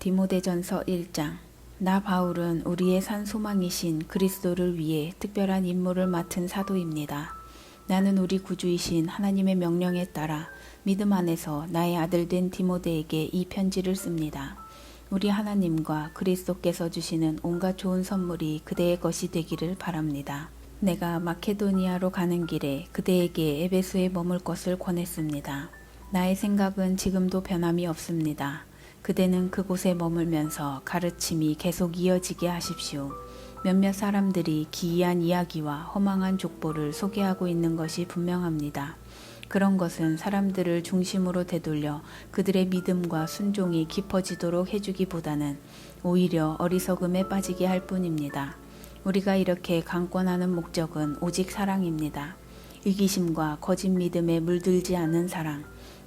디모데전서 1장. 나 바울은 우리의 산 소망이신 그리스도를 위해 특별한 임무를 맡은 사도입니다. 나는 우리 구주이신 하나님의 명령에 따라 믿음 안에서 나의 아들 된 디모데에게 이 편지를 씁니다. 우리 하나님과 그리스도께서 주시는 온갖 좋은 선물이 그대의 것이 되기를 바랍니다. 내가 마케도니아로 가는 길에 그대에게 에베소에 머물 것을 권했습니다. 나의 생각은 지금도 변함이 없습니다. 그대는 그곳에 머물면서 가르침이 계속 이어지게 하십시오. 몇몇 사람들이 기이한 이야기와 허망한 족보를 소개하고 있는 것이 분명합니다. 그런 것은 사람들을 중심으로 되돌려 그들의 믿음과 순종이 깊어지도록 해주기보다는 오히려 어리석음에 빠지게 할 뿐입니다. 우리가 이렇게 강권하는 목적은 오직 사랑입니다. 이기심과 거짓 믿음에 물들지 않은 사랑,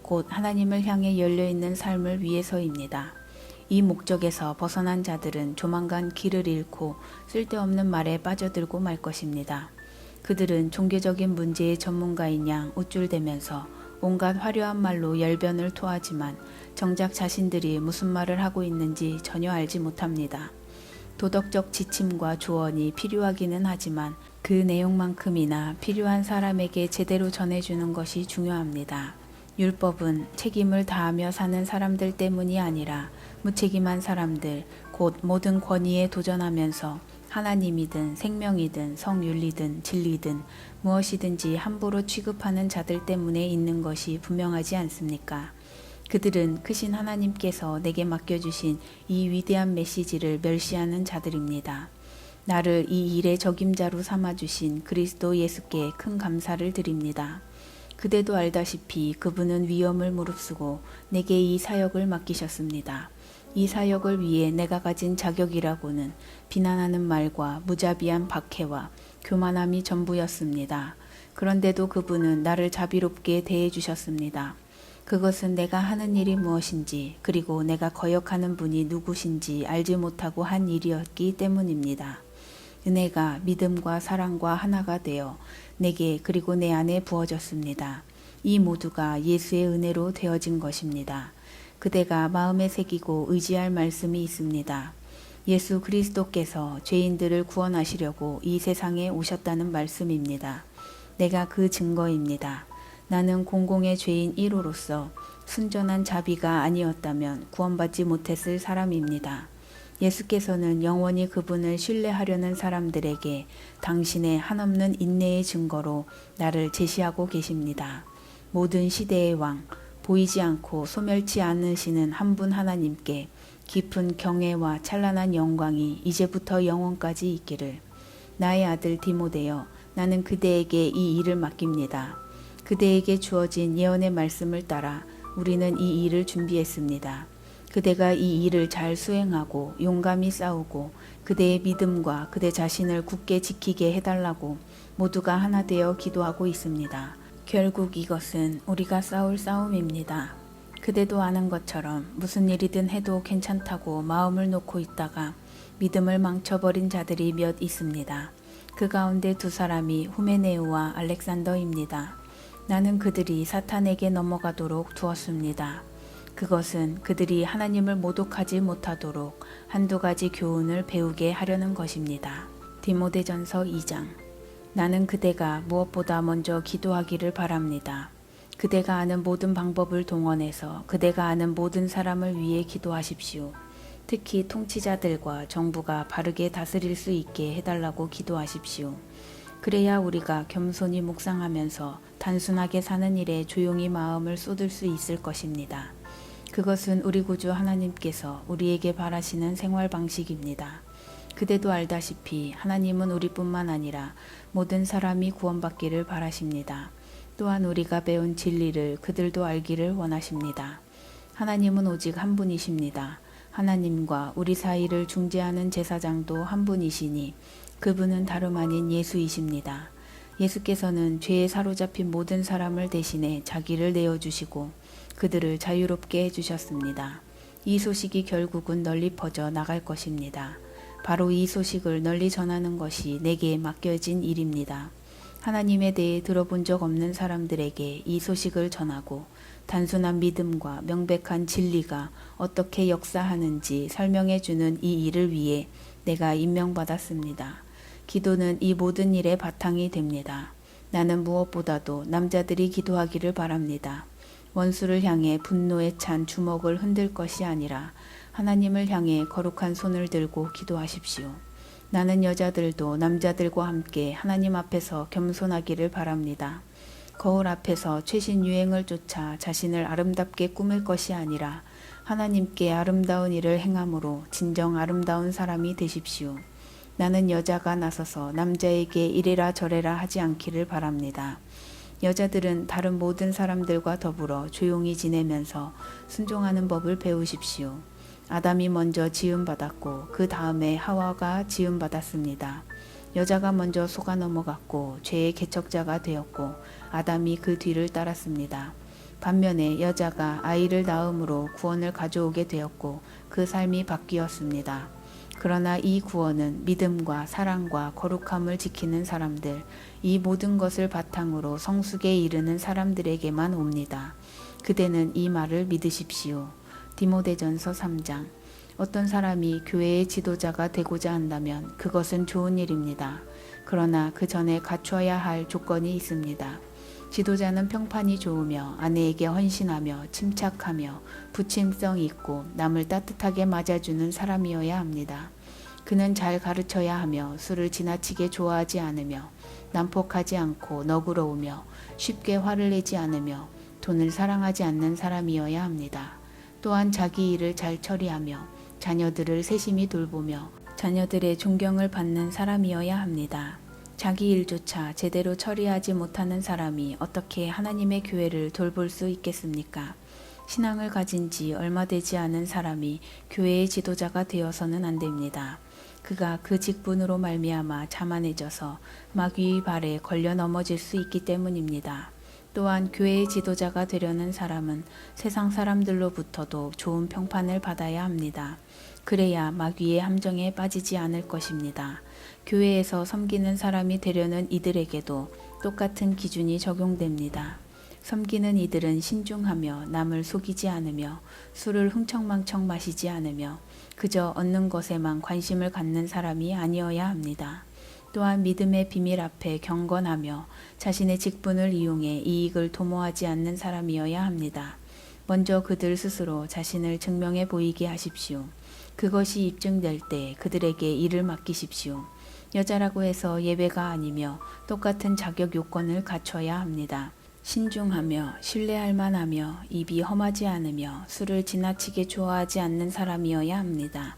곧 하나님을 향해 열려있는 삶을 위해서입니다. 이 목적에서 벗어난 자들은 조만간 길을 잃고 쓸데없는 말에 빠져들고 말 것입니다. 그들은 종교적인 문제의 전문가인 양 우쭐대면서 온갖 화려한 말로 열변을 토하지만 정작 자신들이 무슨 말을 하고 있는지 전혀 알지 못합니다. 도덕적 지침과 조언이 필요하기는 하지만 그 내용만큼이나 필요한 사람에게 제대로 전해주는 것이 중요합니다. 율법은 책임을 다하며 사는 사람들 때문이 아니라 무책임한 사람들, 곧 모든 권위에 도전하면서 하나님이든 생명이든 성윤리든 진리든 무엇이든지 함부로 취급하는 자들 때문에 있는 것이 분명하지 않습니까? 그들은 크신 하나님께서 내게 맡겨주신 이 위대한 메시지를 멸시하는 자들입니다. 나를 이 일의 적임자로 삼아주신 그리스도 예수께 큰 감사를 드립니다. 그대도 알다시피 그분은 위험을 무릅쓰고 내게 이 사역을 맡기셨습니다. 이 사역을 위해 내가 가진 자격이라고는 비난하는 말과 무자비한 박해와 교만함이 전부였습니다. 그런데도 그분은 나를 자비롭게 대해주셨습니다. 그것은 내가 하는 일이 무엇인지 그리고 내가 거역하는 분이 누구신지 알지 못하고 한 일이었기 때문입니다. 은혜가 믿음과 사랑과 하나가 되어 내게 그리고 내 안에 부어졌습니다. 이 모두가 예수의 은혜로 되어진 것입니다. 그대가 마음에 새기고 의지할 말씀이 있습니다. 예수 그리스도께서 죄인들을 구원하시려고 이 세상에 오셨다는 말씀입니다. 내가 그 증거입니다. 나는 공공의 죄인 1호로서 순전한 자비가 아니었다면 구원받지 못했을 사람입니다. 예수께서는 영원히 그분을 신뢰하려는 사람들에게 당신의 한없는 인내의 증거로 나를 제시하고 계십니다. 모든 시대의 왕, 보이지 않고 소멸치 않으시는 한 분 하나님께 깊은 경애와 찬란한 영광이 이제부터 영원까지 있기를. 나의 아들 디모데여, 나는 그대에게 이 일을 맡깁니다. 그대에게 주어진 예언의 말씀을 따라 우리는 이 일을 준비했습니다. 그대가 이 일을 잘 수행하고 용감히 싸우고 그대의 믿음과 그대 자신을 굳게 지키게 해달라고 모두가 하나 되어 기도하고 있습니다. 결국 이것은 우리가 싸울 싸움입니다. 그대도 아는 것처럼 무슨 일이든 해도 괜찮다고 마음을 놓고 있다가 믿음을 망쳐버린 자들이 몇 있습니다. 그 가운데 두 사람이 후메네우와 알렉산더입니다. 나는 그들이 사탄에게 넘어가도록 두었습니다. 그것은 그들이 하나님을 모독하지 못하도록 한두 가지 교훈을 배우게 하려는 것입니다. 디모데전서 2장. 나는 그대가 무엇보다 먼저 기도하기를 바랍니다. 그대가 아는 모든 방법을 동원해서 그대가 아는 모든 사람을 위해 기도하십시오. 특히 통치자들과 정부가 바르게 다스릴 수 있게 해달라고 기도하십시오. 그래야 우리가 겸손히 묵상하면서 단순하게 사는 일에 조용히 마음을 쏟을 수 있을 것입니다. 그것은 우리 구주 하나님께서 우리에게 바라시는 생활 방식입니다. 그대도 알다시피 하나님은 우리뿐만 아니라 모든 사람이 구원받기를 바라십니다. 또한 우리가 배운 진리를 그들도 알기를 원하십니다. 하나님은 오직 한 분이십니다. 하나님과 우리 사이를 중재하는 제사장도 한 분이시니 그분은 다름 아닌 예수이십니다. 예수께서는 죄에 사로잡힌 모든 사람을 대신해 자기를 내어주시고 그들을 자유롭게 해주셨습니다. 이 소식이 결국은 널리 퍼져 나갈 것입니다. 바로 이 소식을 널리 전하는 것이 내게 맡겨진 일입니다. 하나님에 대해 들어본 적 없는 사람들에게 이 소식을 전하고 단순한 믿음과 명백한 진리가 어떻게 역사하는지 설명해주는 이 일을 위해 내가 임명받았습니다. 기도는 이 모든 일의 바탕이 됩니다. 나는 무엇보다도 남자들이 기도하기를 바랍니다. 원수를 향해 분노에 찬 주먹을 흔들 것이 아니라 하나님을 향해 거룩한 손을 들고 기도하십시오. 나는 여자들도 남자들과 함께 하나님 앞에서 겸손하기를 바랍니다. 거울 앞에서 최신 유행을 쫓아 자신을 아름답게 꾸밀 것이 아니라 하나님께 아름다운 일을 행함으로 진정 아름다운 사람이 되십시오. 나는 여자가 나서서 남자에게 이래라 저래라 하지 않기를 바랍니다. 여자들은 다른 모든 사람들과 더불어 조용히 지내면서 순종하는 법을 배우십시오. 아담이 먼저 지음받았고 그 다음에 하와가 지음받았습니다. 여자가 먼저 속아 넘어갔고 죄의 개척자가 되었고 아담이 그 뒤를 따랐습니다. 반면에 여자가 아이를 낳음으로 구원을 가져오게 되었고 그 삶이 바뀌었습니다. 그러나 이 구원은 믿음과 사랑과 거룩함을 지키는 사람들, 이 모든 것을 바탕으로 성숙에 이르는 사람들에게만 옵니다. 그대는 이 말을 믿으십시오. 디모데전서 3장. 어떤 사람이 교회의 지도자가 되고자 한다면 그것은 좋은 일입니다. 그러나 그 전에 갖춰야 할 조건이 있습니다. 지도자는 평판이 좋으며 아내에게 헌신하며 침착하며 부침성 있고 남을 따뜻하게 맞아주는 사람이어야 합니다. 그는 잘 가르쳐야 하며 술을 지나치게 좋아하지 않으며 난폭하지 않고 너그러우며 쉽게 화를 내지 않으며 돈을 사랑하지 않는 사람이어야 합니다. 또한 자기 일을 잘 처리하며 자녀들을 세심히 돌보며 자녀들의 존경을 받는 사람이어야 합니다. 자기 일조차 제대로 처리하지 못하는 사람이 어떻게 하나님의 교회를 돌볼 수 있겠습니까? 신앙을 가진 지 얼마 되지 않은 사람이 교회의 지도자가 되어서는 안 됩니다. 그가 그 직분으로 말미암아 자만해져서 마귀의 발에 걸려 넘어질 수 있기 때문입니다. 또한 교회의 지도자가 되려는 사람은 세상 사람들로부터도 좋은 평판을 받아야 합니다. 그래야 마귀의 함정에 빠지지 않을 것입니다. 교회에서 섬기는 사람이 되려는 이들에게도 똑같은 기준이 적용됩니다. 섬기는 이들은 신중하며 남을 속이지 않으며 술을 흥청망청 마시지 않으며 그저 얻는 것에만 관심을 갖는 사람이 아니어야 합니다. 또한 믿음의 비밀 앞에 경건하며 자신의 직분을 이용해 이익을 도모하지 않는 사람이어야 합니다. 먼저 그들 스스로 자신을 증명해 보이게 하십시오. 그것이 입증될 때 그들에게 일을 맡기십시오. 여자라고 해서 예배가 아니며 똑같은 자격 요건을 갖춰야 합니다. 신중하며 신뢰할 만하며 입이 험하지 않으며 술을 지나치게 좋아하지 않는 사람이어야 합니다.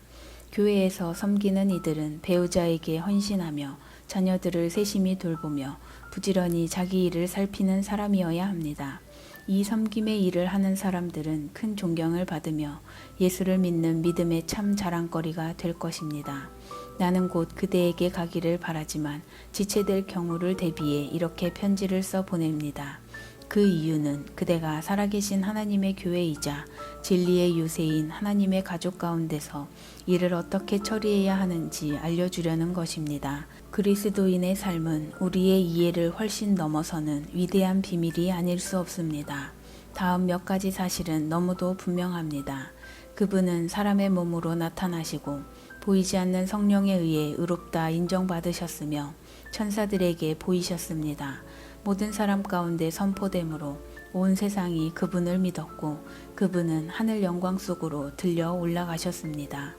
교회에서 섬기는 이들은 배우자에게 헌신하며 자녀들을 세심히 돌보며 부지런히 자기 일을 살피는 사람이어야 합니다. 이 섬김의 일을 하는 사람들은 큰 존경을 받으며 예수를 믿는 믿음의 참 자랑거리가 될 것입니다. 나는 곧 그대에게 가기를 바라지만 지체될 경우를 대비해 이렇게 편지를 써 보냅니다. 그 이유는 그대가 살아계신 하나님의 교회이자 진리의 유세인 하나님의 가족 가운데서 이를 어떻게 처리해야 하는지 알려주려는 것입니다. 그리스도인의 삶은 우리의 이해를 훨씬 넘어서는 위대한 비밀이 아닐 수 없습니다. 다음 몇 가지 사실은 너무도 분명합니다. 그분은 사람의 몸으로 나타나시고 보이지 않는 성령에 의해 의롭다 인정받으셨으며 천사들에게 보이셨습니다. 모든 사람 가운데 선포됨으로 온 세상이 그분을 믿었고 그분은 하늘 영광 속으로 들려 올라가셨습니다.